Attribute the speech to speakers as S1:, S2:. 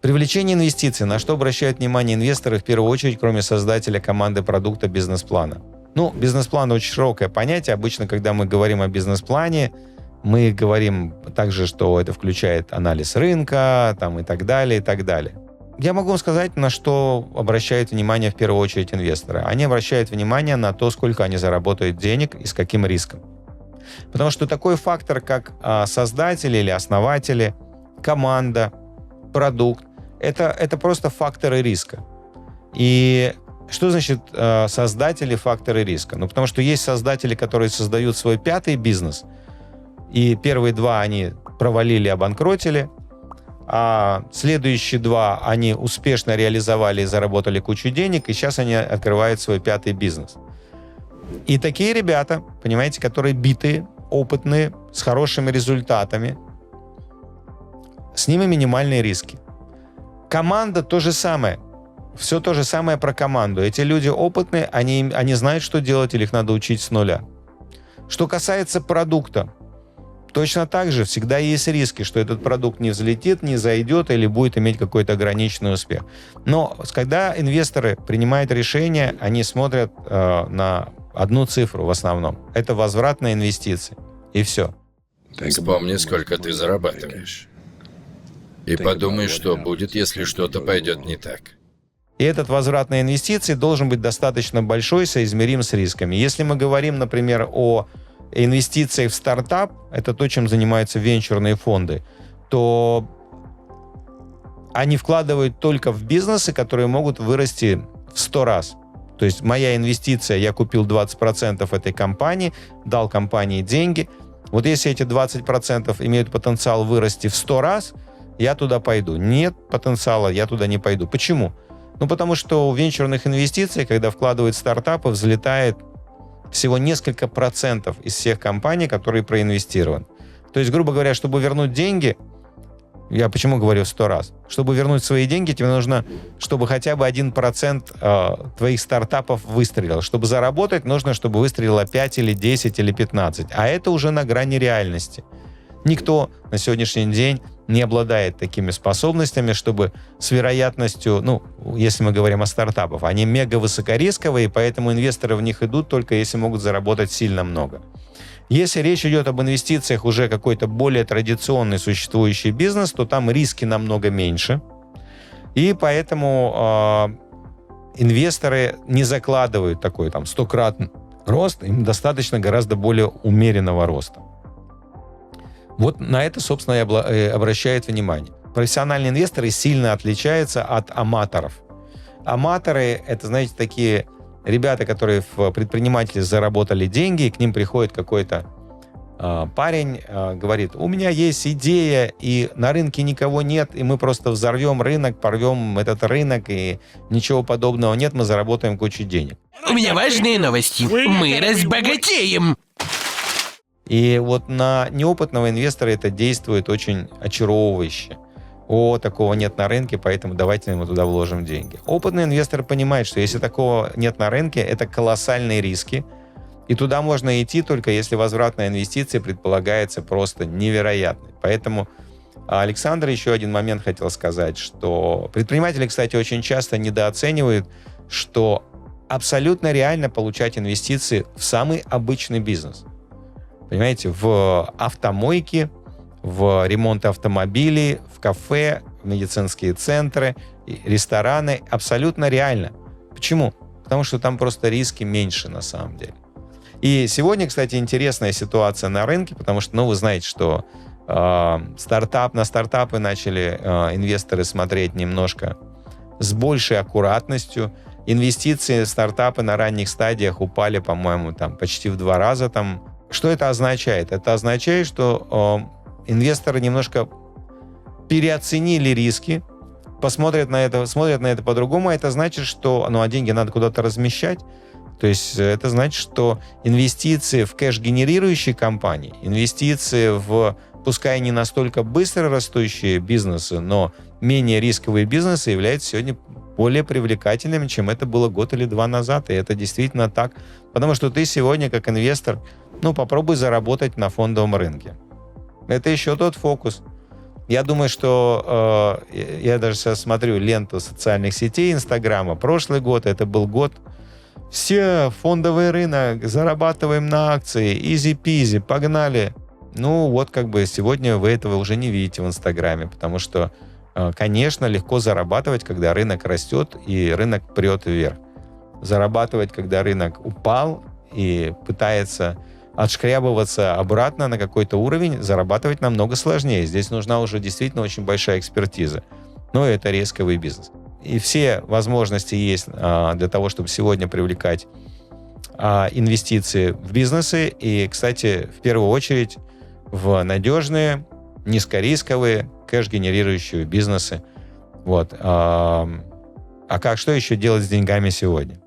S1: Привлечение инвестиций. На что обращают внимание инвесторы в первую очередь, кроме создателя команды продукта, бизнес-плана? Бизнес-план очень широкое понятие. Обычно, когда мы говорим о бизнес-плане, мы говорим также, что это включает анализ рынка и так далее, и так далее. Я могу вам сказать, на что обращают внимание в первую очередь инвесторы. Они обращают внимание на то, сколько они заработают денег и с каким риском. Потому что такой фактор, как создатели или основатели, команда, продукт, это просто факторы риска. И что значит создатели факторы риска? Потому что есть создатели, которые создают свой 5-й бизнес, и первые 2 они провалили, обанкротили, а следующие 2 они успешно реализовали и заработали кучу денег, и сейчас они открывают свой 5-й бизнес. И такие ребята, понимаете, которые битые, опытные, с хорошими результатами, с ними минимальные риски. Команда то же самое. Все то же самое про команду. Эти люди опытные, они знают, что делать, или их надо учить с нуля. Что касается продукта, точно так же всегда есть риски, что этот продукт не взлетит, не зайдет или будет иметь какой-то ограниченный успех. Но когда инвесторы принимают решение, они смотрят на одну цифру в основном. Это возврат на инвестиции. И все.
S2: Вспомни, сколько ты зарабатываешь. И подумай, что будет, если что-то пойдет не так.
S1: И этот возврат на инвестиции должен быть достаточно большой, соизмерим с рисками. Если мы говорим, например, о инвестициях в стартап, это то, чем занимаются венчурные фонды, то они вкладывают только в бизнесы, которые могут вырасти в 100 раз. То есть моя инвестиция, я купил 20% этой компании, дал компании деньги. Вот если эти 20% имеют потенциал вырасти в 100 раз, я туда пойду. Нет потенциала, я туда не пойду. Почему? Потому что у венчурных инвестиций, когда вкладывают в стартапы, взлетает всего несколько процентов из всех компаний, которые проинвестированы. То есть, грубо говоря, чтобы вернуть деньги, я почему говорю 100 раз? Чтобы вернуть свои деньги, тебе нужно, чтобы хотя бы 1% твоих стартапов выстрелил. Чтобы заработать, нужно, чтобы выстрелило 5 или 10 или 15. А это уже на грани реальности. Никто на сегодняшний день не обладает такими способностями, чтобы с вероятностью, если мы говорим о стартапах, они мега высокорисковые, поэтому инвесторы в них идут только если могут заработать сильно много. Если речь идет об инвестициях уже какой-то более традиционный существующий бизнес, то там риски намного меньше. И поэтому инвесторы не закладывают такой 100-кратный рост, им достаточно гораздо более умеренного роста. Вот на это, собственно, и обращает внимание. Профессиональные инвесторы сильно отличаются от аматоров. Аматоры — это, знаете, такие ребята, которые в предпринимателе заработали деньги, и к ним приходит какой-то парень, говорит: у меня есть идея, и на рынке никого нет, и мы просто взорвем рынок, порвем этот рынок, и ничего подобного нет, мы заработаем кучу денег.
S3: У меня важные новости. Мы разбогатеем.
S1: И вот на неопытного инвестора это действует очень очаровывающе. Такого нет на рынке, поэтому давайте мы туда вложим деньги. Опытный инвестор понимает, что если такого нет на рынке, это колоссальные риски. И туда можно идти только если возврат на инвестиции предполагается просто невероятный. Поэтому Александр еще один момент хотел сказать, что предприниматели, кстати, очень часто недооценивают, что абсолютно реально получать инвестиции в самый обычный бизнес. Понимаете, в автомойки, в ремонт автомобилей, в кафе, в медицинские центры, рестораны абсолютно реально. Почему? Потому что там просто риски меньше на самом деле. И сегодня, кстати, интересная ситуация на рынке, потому что, вы знаете, что на стартапы начали инвесторы смотреть немножко с большей аккуратностью. Инвестиции в стартапы на ранних стадиях упали, по-моему, почти в 2 раза. Что это означает? Это означает, что инвесторы немножко переоценили риски, смотрят на это по-другому. Это значит, что деньги надо куда-то размещать. То есть это значит, что инвестиции в кэш-генерирующие компании, инвестиции в, пускай не настолько быстро растущие бизнесы, но менее рисковые бизнесы являются сегодня более привлекательными, чем это было год или 2 назад. И это действительно так. Потому что ты сегодня, как инвестор, попробуй заработать на фондовом рынке. Это еще тот фокус. Я думаю, что я даже сейчас смотрю ленту социальных сетей Инстаграма. Прошлый год, это был год, все, фондовый рынок, зарабатываем на акции, изи-пизи, погнали. Ну, вот как бы сегодня вы этого уже не видите в Инстаграме, потому что, конечно, легко зарабатывать, когда рынок растет и рынок прет вверх. Зарабатывать, когда рынок упал и пытается отшкрябываться обратно на какой-то уровень, зарабатывать намного сложнее. Здесь нужна уже действительно очень большая экспертиза. Но это рисковый бизнес. И все возможности есть для того, чтобы сегодня привлекать инвестиции в бизнесы. И, кстати, в первую очередь в надежные, низкорисковые, кэш-генерирующие бизнесы. Вот. Что еще делать с деньгами сегодня?